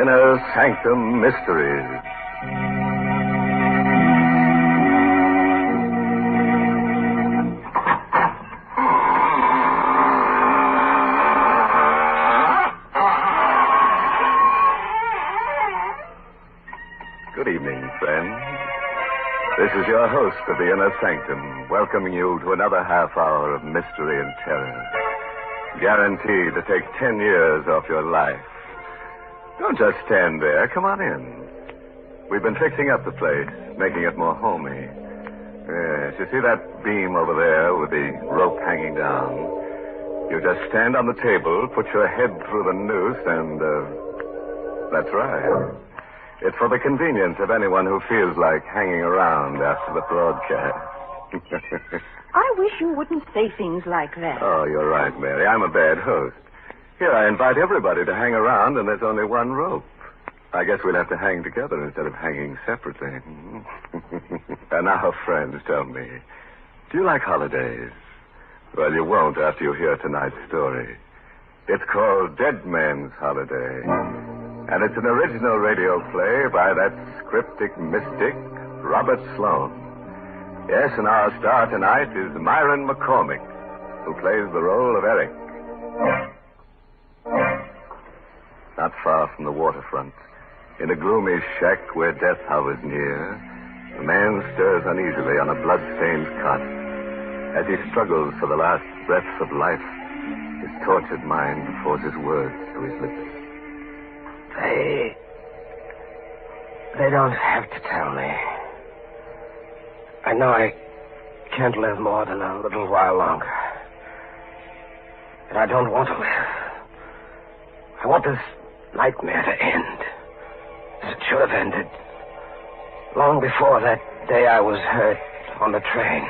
Inner Sanctum Mysteries. Good evening, friends. This is your host of the Inner Sanctum, welcoming you to another half hour of mystery and terror. Guaranteed to take 10 years off your life. Don't just stand there. Come on in. We've been fixing up the place, making it more homey. Yes, you see that beam over there with the rope hanging down? You just stand on the table, put your head through the noose, and, that's right. It's for the convenience of anyone who feels like hanging around after the broadcast. I wish you wouldn't say things like that. Oh, you're right, Mary. I'm a bad host. Here, I invite everybody to hang around, and there's only one rope. I guess we'll have to hang together instead of hanging separately. And now, friends, tell me, do you like holidays? Well, you won't after you hear tonight's story. It's called Dead Man's Holiday. And it's an original radio play by that cryptic mystic, Robert Sloane. Yes, and our star tonight is Myron McCormick, who plays the role of Eric. Not far from the waterfront, in a gloomy shack where death hovers near, a man stirs uneasily on a blood-stained cot. As he struggles for the last breaths of life, his tortured mind forces words to his lips. They don't have to tell me. I know I can't live more than a little while longer. And I don't want to live. I want this nightmare to end. As it should have ended. Long before that day I was hurt on the train.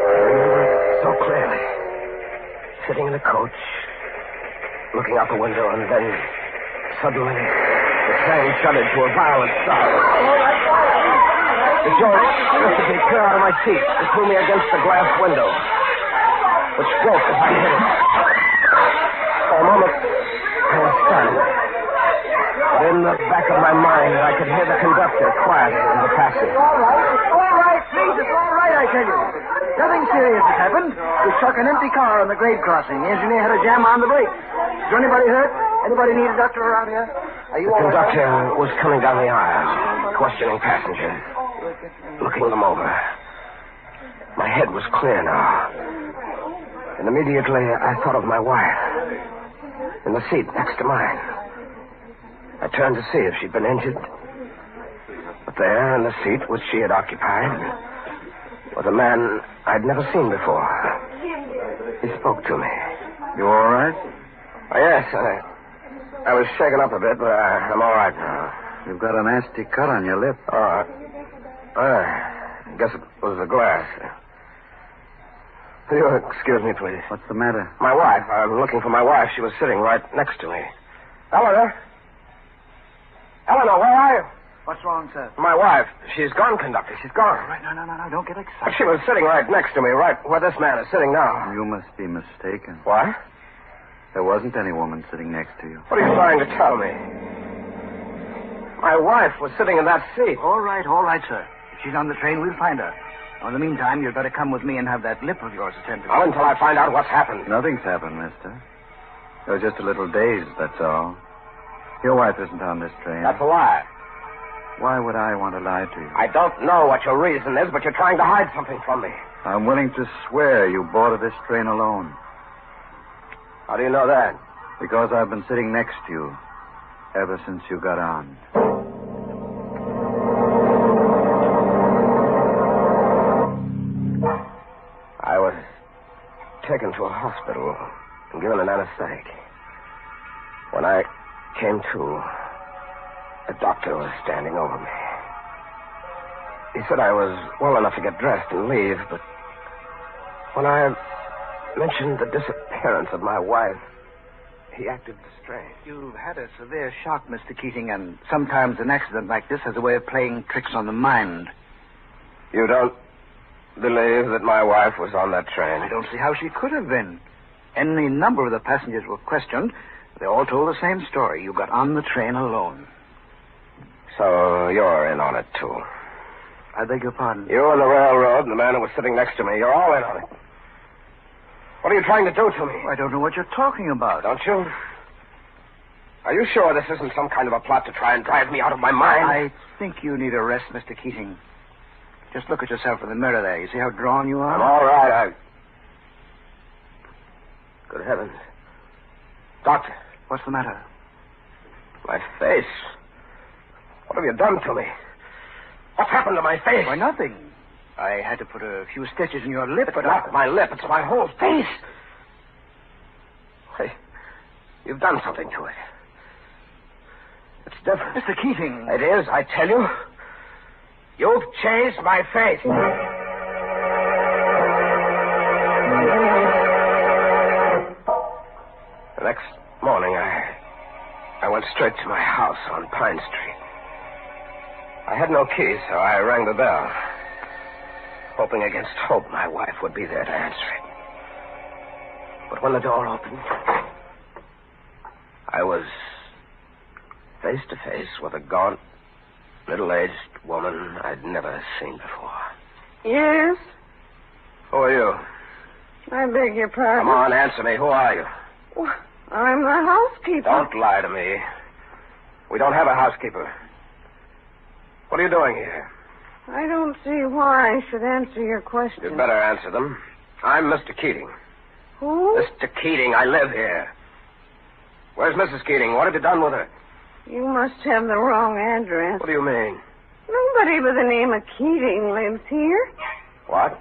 I remember it so clearly. Sitting in the coach, looking out the window, and then suddenly the train shuddered to a violent stop. The jolt lifted me clear out of my seat and threw me against the glass window, which broke as I hit it. For a moment, I was stunned. But in the back of my mind, I could hear the conductor quietly in the passage. All right, please, it's all right, I tell you. Nothing serious has happened. We struck an empty car on the grade crossing. The engineer had a jam on the brakes. Is there anybody hurt? Anybody need a doctor around here? Are you The all right? conductor was coming down the aisle, questioning passengers, looking them over. My head was clear now. And immediately I thought of my wife in the seat next to mine. I turned to see if she'd been injured. But there in the seat which she had occupied was a man I'd never seen before. He spoke to me. You all right? Oh, yes, I was shaken up a bit, but I'm all right now. You've got a nasty cut on your lip. I guess it was the glass. Will you excuse me, please? What's the matter? My wife. I'm looking for my wife. She was sitting right next to me. Eleanor? Eleanor, where are you? What's wrong, sir? My wife. She's gone, conductor. She's gone. All right, no, don't get excited. She was sitting right next to me, right where this man is sitting now. You must be mistaken. What? There wasn't any woman sitting next to you. What are you trying to tell me? My wife was sitting in that seat. All right, sir. If she's on the train, we'll find her. Now, in the meantime, you'd better come with me and have that lip of yours attended to. Not until I find out what's happened. Nothing's happened, mister. You're just a little dazed, that's all. Your wife isn't on this train. That's a lie. Why would I want to lie to you? I don't know what your reason is, but you're trying to hide something from me. I'm willing to swear you boarded this train alone. How do you know that? Because I've been sitting next to you ever since you got on. I was taken to a hospital and given an anesthetic. When I came to, a doctor was standing over me. He said I was well enough to get dressed and leave, but when I mentioned the disappearance of my wife, he acted strange. You've had a severe shock, Mr. Keating, and sometimes an accident like this has a way of playing tricks on the mind. You don't believe that my wife was on that train? I don't see how she could have been. Any number of the passengers were questioned. They all told the same story. You got on the train alone. So you're in on it, too. I beg your pardon? You and the railroad and the man who was sitting next to me, you're all in on it. What are you trying to do to me? I don't know what you're talking about. Don't you? Are you sure this isn't some kind of a plot to try and drive me out of my mind? I think you need a rest, Mr. Keating. Just look at yourself in the mirror there. You see how drawn you are? I'm all right. Good heavens. Doctor. What's the matter? My face. What have you done to me? What's happened to my face? Why, nothing. I had to put a few stitches in your lip, but not my lip. It's my whole face. Hey, you've done something to it. It's different. Mr. Keating. It is, I tell you. You've changed my face. The next morning, I went straight to my house on Pine Street. I had no key, so I rang the bell, hoping against hope my wife would be there to answer it. But when the door opened, I was face to face with a gaunt, middle-aged woman I'd never seen before. Yes? Who are you? I beg your pardon. Come on, answer me. Who are you? Well, I'm the housekeeper. Don't lie to me. We don't have a housekeeper. What are you doing here? I don't see why I should answer your question. You'd better answer them. I'm Mr. Keating. Who? Mr. Keating, I live here. Where's Mrs. Keating? What have you done with her? You must have the wrong address. What do you mean? Nobody by the name of Keating lives here. What?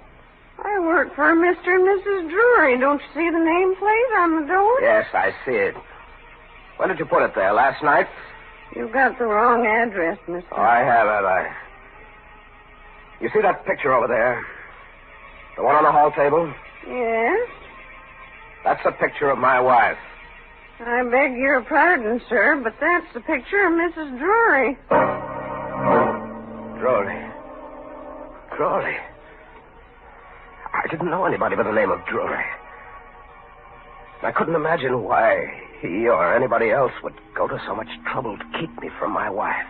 I work for Mr. and Mrs. Drury. Don't you see the nameplate on the door? Yes, I see it. When did you put it there? Last night? You got the wrong address, Mr. Oh, I have. You see that picture over there? The one on the hall table? Yes? That's a picture of my wife. I beg your pardon, sir, but that's the picture of Mrs. Drury. Drury? I didn't know anybody by the name of Drury. I couldn't imagine why he or anybody else would go to so much trouble to keep me from my wife.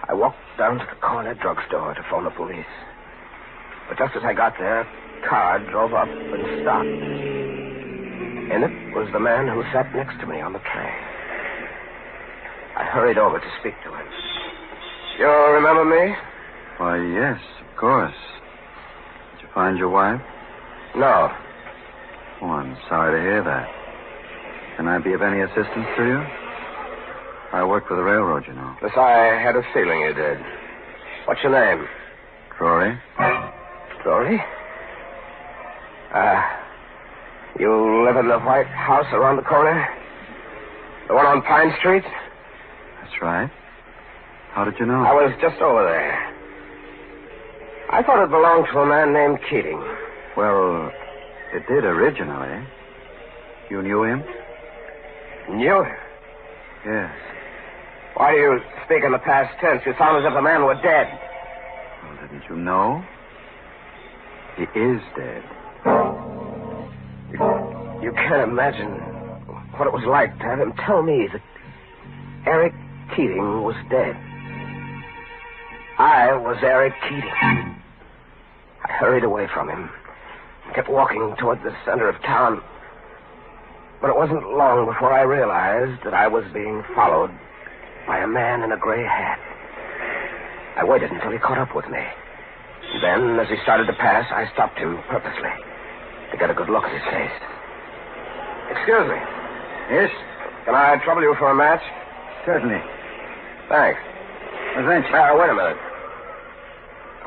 I walked down to the corner drugstore to phone the police. But just as I got there, a car drove up and stopped. In it was the man who sat next to me on the train. I hurried over to speak to him. You remember me? Why, yes, of course. Did you find your wife? No. Oh, I'm sorry to hear that. Can I be of any assistance to you? I work for the railroad, you know. Yes, I had a feeling you did. What's your name? Drury. Drury? You live in the white house around the corner? The one on Pine Street? That's right. How did you know? I was just over there. I thought it belonged to a man named Keating. Well, it did originally. You knew him? Knew him? Yes. Why do you speak in the past tense? You sound as if the man were dead. Well, didn't you know? He is dead. You can't imagine what it was like to have him tell me that Eric Keating was dead. I was Eric Keating. I hurried away from him, kept walking toward the center of town. But it wasn't long before I realized that I was being followed by a man in a gray hat. I waited until he caught up with me. Then, as he started to pass, I stopped him purposely to get a good look at his face. Excuse me. Yes? Can I trouble you for a match? Certainly. Thanks. Thanks. Wait a minute.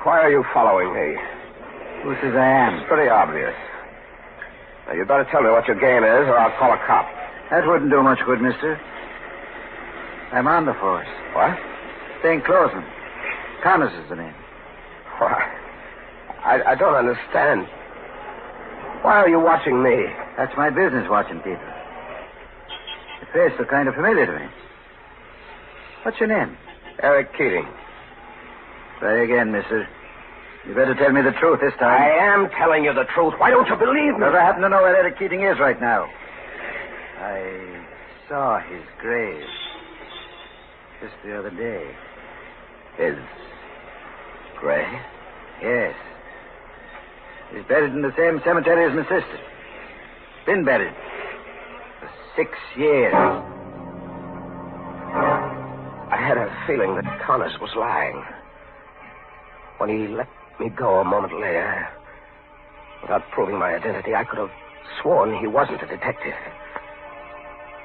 Why are you following me? Who says I am? It's pretty obvious. Now, you'd better tell me what your game is, or I'll call a cop. That wouldn't do much good, mister. I'm on the force. What? Plainclothesman. Connors is the name. Why? I don't understand. Why are you watching me? That's my business, watching people. Your face looked kind of familiar to me. What's your name? Eric Keating. Try again, mister. You better tell me the truth this time. I am telling you the truth. Why don't you believe me? Because I happen to know where Eric Keating is right now. I saw his grave just the other day. His grave? Yes. He's buried in the same cemetery as my sister. Been buried for 6 years. I had a feeling that Connors was lying. When he let me go a moment later, without proving my identity, I could have sworn he wasn't a detective.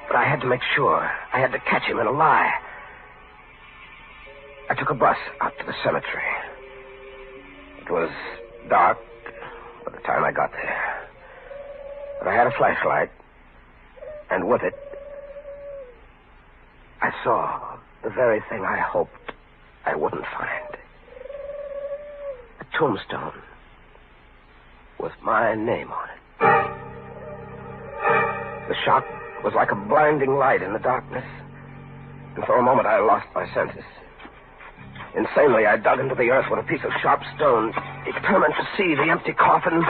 But I had to make sure. I had to catch him in a lie. I took a bus out to the cemetery. It was dark by the time I got there. But I had a flashlight, and with it, I saw the very thing I hoped I wouldn't find. A tombstone with my name on it. The shock was like a blinding light in the darkness, and for a moment I lost my senses. Insanely, I dug into the earth with a piece of sharp stone, determined to see the empty coffin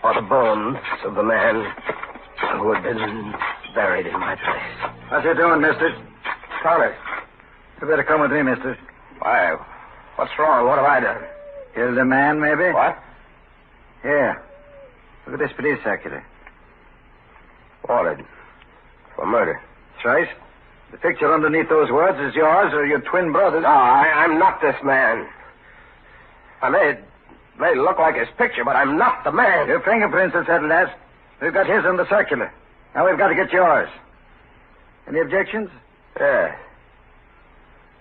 or the bones of the man who had been buried in my place. What you doing, mister? Connors. You better come with me, mister. Why? What's wrong? What have I done? Killed a man, maybe? What? Here. Look at this police circular. Wanted. For murder. That's right. The picture underneath those words is yours or your twin brother's. No, I'm not this man. I may look like his picture, but I'm not the man. Your fingerprints will settle that. We've got his on the circular. Now we've got to get yours. Any objections? Yeah.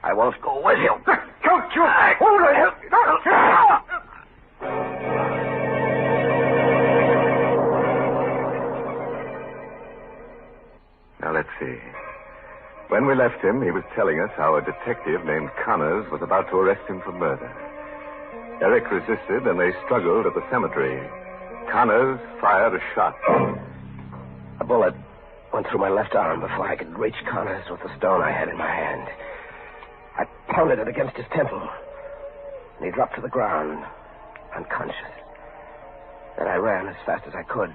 I won't go with you. Don't you hold Now, let's see. When we left him, he was telling us how a detective named Connors was about to arrest him for murder. Eric resisted, and they struggled at the cemetery. Connors fired a shot. A bullet went through my left arm before I could reach Connors with the stone I had in my hand. I pounded it against his temple, and he dropped to the ground, unconscious. Then I ran as fast as I could,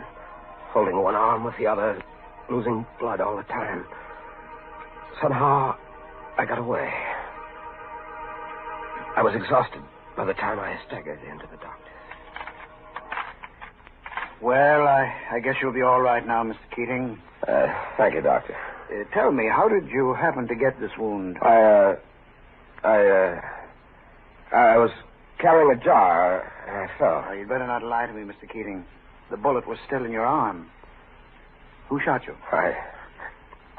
holding one arm with the other, losing blood all the time. Somehow, I got away. I was exhausted by the time I staggered into the darkness. Well, I guess you'll be all right now, Mr. Keating. Thank you, Doctor. Tell me, how did you happen to get this wound? I was carrying a jar, and I fell. Oh, you'd better not lie to me, Mr. Keating. The bullet was still in your arm. Who shot you?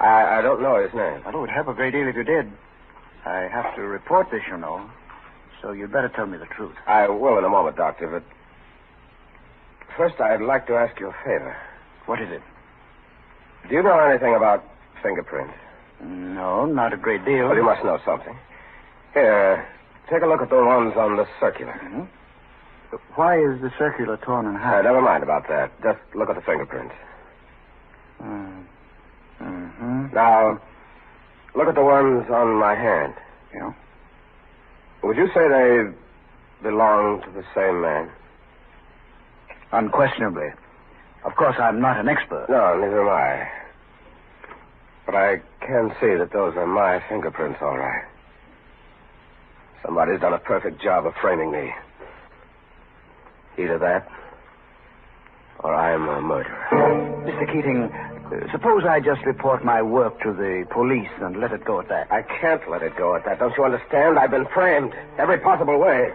I don't know his name. Well, it would help a great deal if you did. I have to report this, you know. So you'd better tell me the truth. I will in a moment, Doctor, but first I'd like to ask you a favor. What is it? Do you know anything about fingerprints? No, not a great deal. Well, you must know something. Here, take a look at the ones on the circular. Mm-hmm. Why is the circular torn in half? Never mind about that. Just look at the fingerprints. Mm-hmm. Now, look at the ones on my hand. Yeah. Would you say they belong to the same man? Unquestionably. Of course, I'm not an expert. No, neither am I. But I can see that those are my fingerprints, all right. Somebody's done a perfect job of framing me. Either that, or I'm a murderer. Mr. Keating, suppose I just report my work to the police and let it go at that. I can't let it go at that. Don't you understand? I've been framed every possible way.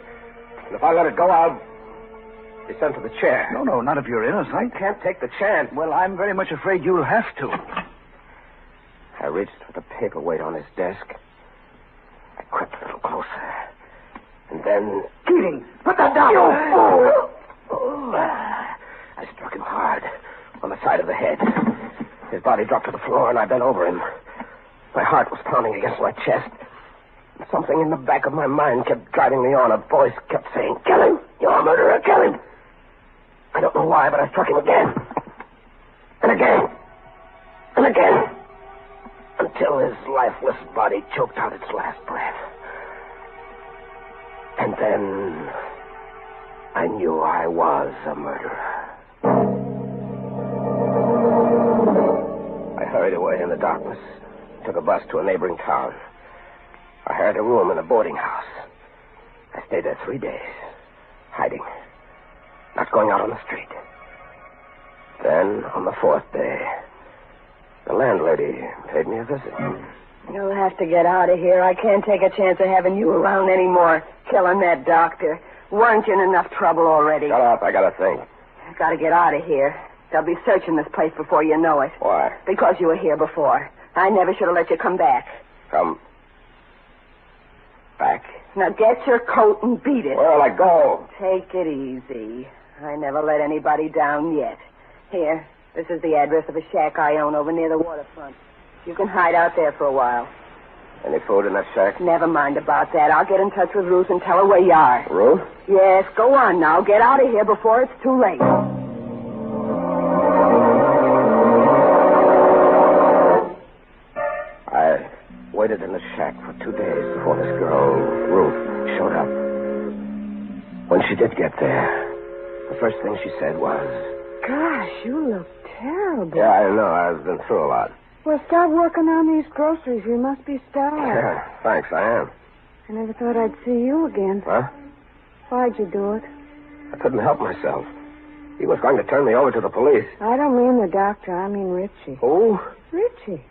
And if I let it go, I'll be sent to the chair. No, not if you're innocent. I can't take the chance. Well, I'm very much afraid you'll have to. I reached for the paperweight on his desk. I crept a little closer. And then... Keating, put that down! I struck him hard on the side of the head. His body dropped to the floor, and I bent over him. My heart was pounding against my chest. And something in the back of my mind kept driving me on. A voice kept saying, "Kill him! You're a murderer! Kill him!" I don't know why, but I struck him again. And again. And again. Until his lifeless body choked out its last breath. And then I knew I was a murderer. hurried away in the darkness. Took a bus to a neighboring town. I hired a room in a boarding house. I stayed there 3 days, hiding, not going out on the street. Then, on the 4th day, the landlady paid me a visit. You'll have to get out of here. I can't take a chance of having you around anymore, killing that doctor. Weren't you in enough trouble already? Shut up, I gotta think. I gotta get out of here. They'll be searching this place before you know it. Why? Because you were here before. I never should have let you come back. Come back? Now get your coat and beat it. Where'll I go? Take it easy. I never let anybody down yet. Here, this is the address of a shack I own over near the waterfront. You can hide out there for a while. Any food in that shack? Never mind about that. I'll get in touch with Ruth and tell her where you are. Ruth? Yes, go on now. Get out of here before it's too late. I waited in the shack for 2 days before this girl, Ruth, showed up. When she did get there, the first thing she said was... Gosh, you look terrible. Yeah, I know. I've been through a lot. Well, start working on these groceries. You must be starved. Yeah, thanks, I am. I never thought I'd see you again. Huh? Why'd you do it? I couldn't help myself. He was going to turn me over to the police. I don't mean the doctor. I mean Richie. Who? Richie?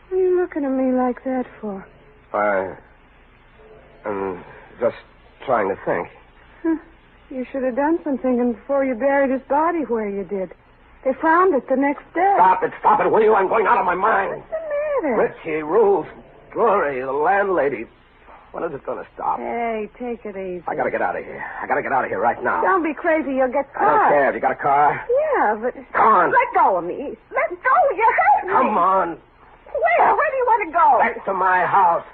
What are you looking at me like that for? I'm just trying to think. Huh. You should have done some thinking before you buried his body where you did. They found it the next day. Stop it, will you? I'm going out of my mind. What's the matter? Richie, Ruth, Glory, the landlady. When is it going to stop? Hey, take it easy. I got to get out of here. I got to get out of here right now. Don't be crazy. You'll get caught. I don't care. Have you got a car? Yeah, but... Come on. Let go of me. Let go. You hurt me. Come on. Where? Where do you want to go? Back to my house.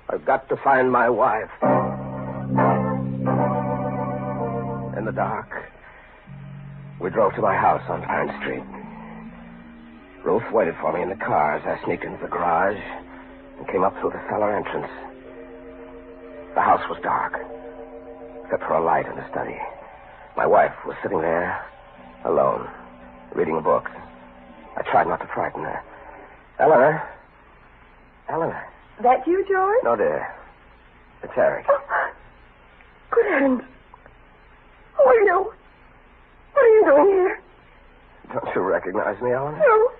I've got to find my wife. In the dark, we drove to my house on Pine Street. Ruth waited for me in the car as I sneaked into the garage and came up through the cellar entrance. The house was dark, except for a light in the study. My wife was sitting there, alone, reading a book. I tried not to frighten her. Eleanor? Eleanor? That you, George? No, dear. It's Eric. Oh, good heavens. Who are you? What are you doing here? Don't you recognize me, Eleanor? No.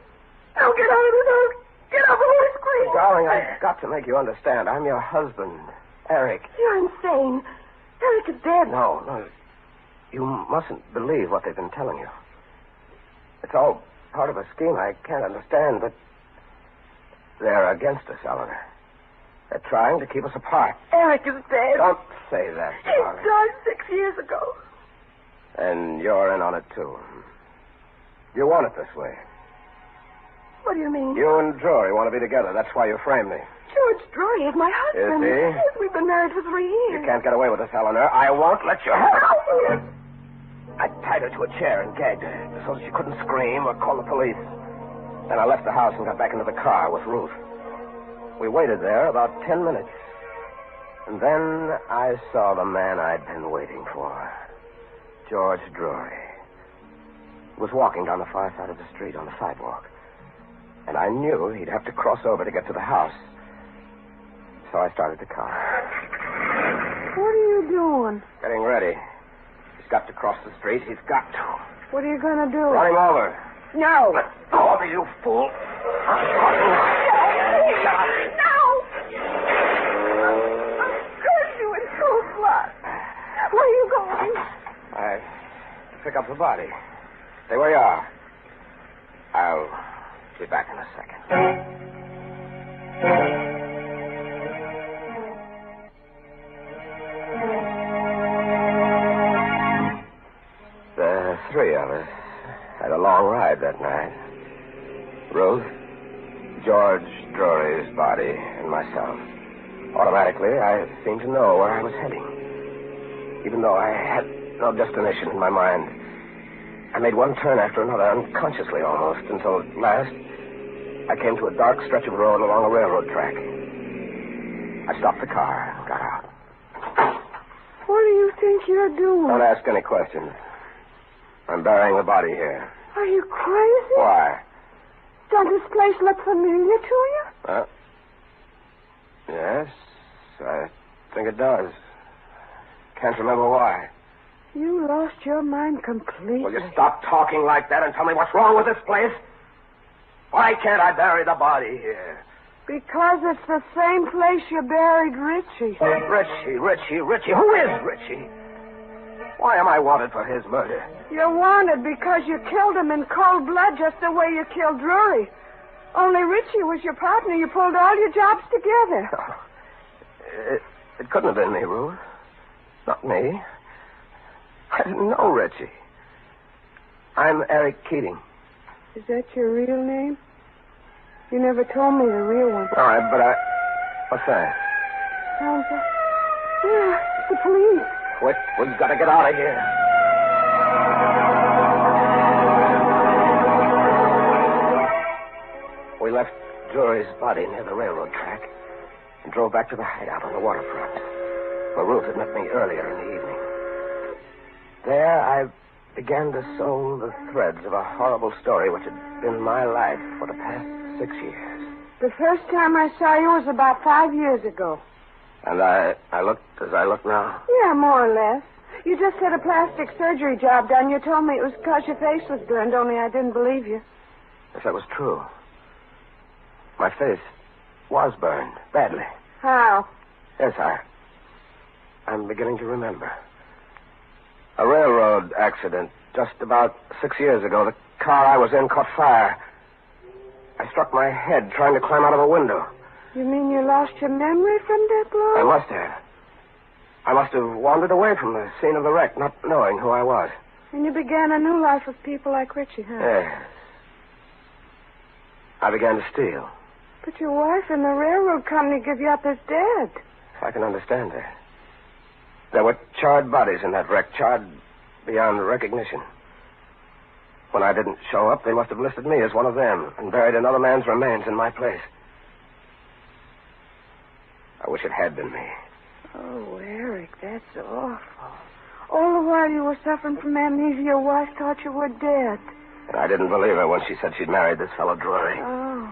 No, get out of this house. Get out before I scream. Darling, I've got to make you understand. I'm your husband, Eric. You're insane. Eric is dead. No. You mustn't believe what they've been telling you. It's all part of a scheme I can't understand, but they're against us, Eleanor. They're trying to keep us apart. Eric is dead. Don't say that, He darling. died 6 years ago. And you're in on it, too. You want it this way. What do you mean? You and Drury want to be together. That's why you framed me. George Drury is my husband. Is he? Yes, we've been married for 3 years. You can't get away with this, Eleanor. I won't let you have it. I tied her to a chair and gagged her so that she couldn't scream or call the police. Then I left the house and got back into the car with Ruth. We waited there about 10 minutes. And then I saw the man I'd been waiting for. George Drury. He was walking down the far side of the street on the sidewalk. And I knew he'd have to cross over to get to the house. So I started the car. What are you doing? Getting ready. He's got to cross the street. He's got to. What are you going to do? Run him over. No. Let go of me, you fool. No. I'll curse you in cold blood. Where are you going? I pick up the body. Stay where you are. I'll be back in a second. The three of us had a long ride that night. Ruth, George Drury's body, and myself. Automatically, I seemed to know where I was heading. Even though I had no destination in my mind. I made one turn after another, unconsciously almost, until at last I came to a dark stretch of road along a railroad track. I stopped the car and got out. What do you think you're doing? Don't ask any questions. I'm burying the body here. Are you crazy? Why? Does this place look familiar to you? Yes, I think it does. Can't remember why. You lost your mind completely. Will you stop talking like that and tell me what's wrong with this place? Why can't I bury the body here? Because it's the same place you buried Richie. Richie. Who is Richie? Why am I wanted for his murder? You're wanted because you killed him in cold blood just the way you killed Drury. Only Richie was your partner. You pulled all your jobs together. It couldn't have been me, Ruth. Not me. I didn't know Richie. I'm Eric Keating. Is that your real name? You never told me the real one. All right, but what's that? Sounds like... Yeah, it's the police. Quick, we've got to get out of here. We left Drury's body near the railroad track and drove back to the hideout on the waterfront, where Ruth had met me earlier in the evening. There, I began to sew the threads of a horrible story which had been my life for the past 6 years. The first time I saw you was about 5 years ago. And I looked as I look now? Yeah, more or less. You just had a plastic surgery job done. You told me it was because your face was burned, only I didn't believe you. If that was true. My face was burned, badly. How? Yes, I'm beginning to remember. A railroad accident just about 6 years ago. The car I was in caught fire. I struck my head trying to climb out of a window. You mean you lost your memory from that blow? I must have. I must have wandered away from the scene of the wreck, not knowing who I was. And you began a new life with people like Richie, huh? Yes. I began to steal. But your wife and the railroad company give you up as dead. I can understand that. There were charred bodies in that wreck, charred beyond recognition. When I didn't show up, they must have listed me as one of them and buried another man's remains in my place. I wish it had been me. Oh, Eric, that's awful. All the while you were suffering from amnesia, your wife thought you were dead. And I didn't believe her when she said she'd married this fellow Drury. Oh.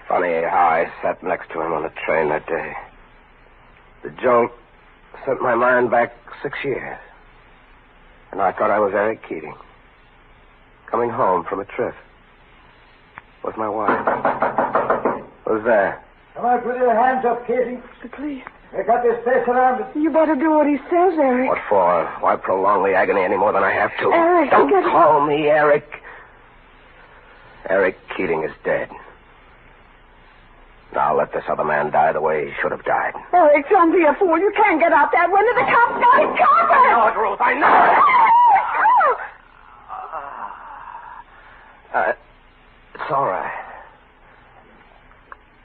Funny how I sat next to him on the train that day. The jolt sent my mind back 6 years. And I thought I was Eric Keating, coming home from a trip with my wife. Who's there? Come out with your hands up, Keating. The police. They got this place surrounded. You better do what he says, Eric. What for? Why prolong the agony any more than I have to? Eric, don't call me Eric. Eric Keating is dead. Now let this other man die the way he should have died. Eric, don't be a fool. You can't get out that window. The cops got his covered. I know it, Ruth. I know it. It's all right.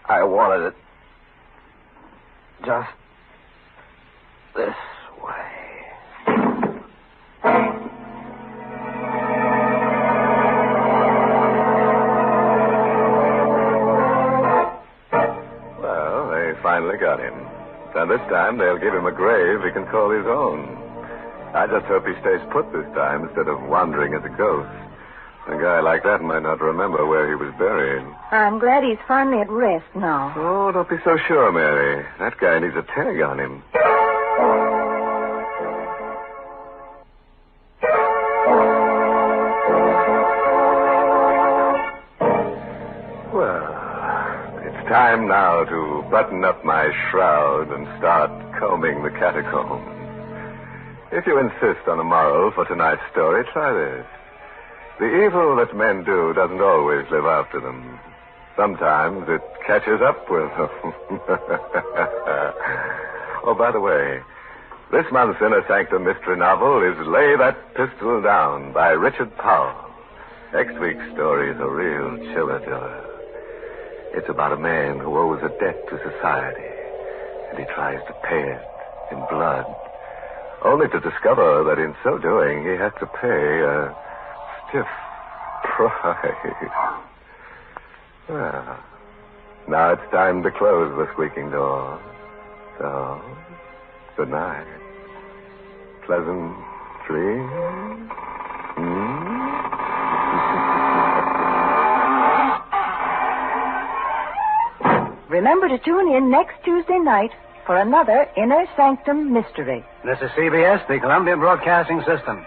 I wanted it just this way. Well, they finally got him. And this time they'll give him a grave he can call his own. I just hope he stays put this time instead of wandering as a ghost. A guy like that might not remember where he was buried. I'm glad he's finally at rest now. Oh, don't be so sure, Mary. That guy needs a tag on him. Well, it's time now to button up my shroud and start combing the catacombs. If you insist on a moral for tonight's story, try this. The evil that men do doesn't always live after them. Sometimes it catches up with them. Oh, by the way, this month's Inner Sanctum mystery novel is Lay That Pistol Down by Richard Powell. Next week's story is a real chiller. It's about a man who owes a debt to society, and he tries to pay it in blood, only to discover that in so doing he has to pay a stiff price. Well, now it's time to close the squeaking door. So, good night. Pleasant dreams. Remember to tune in next Tuesday night for another Inner Sanctum mystery. This is CBS, the Columbia Broadcasting System.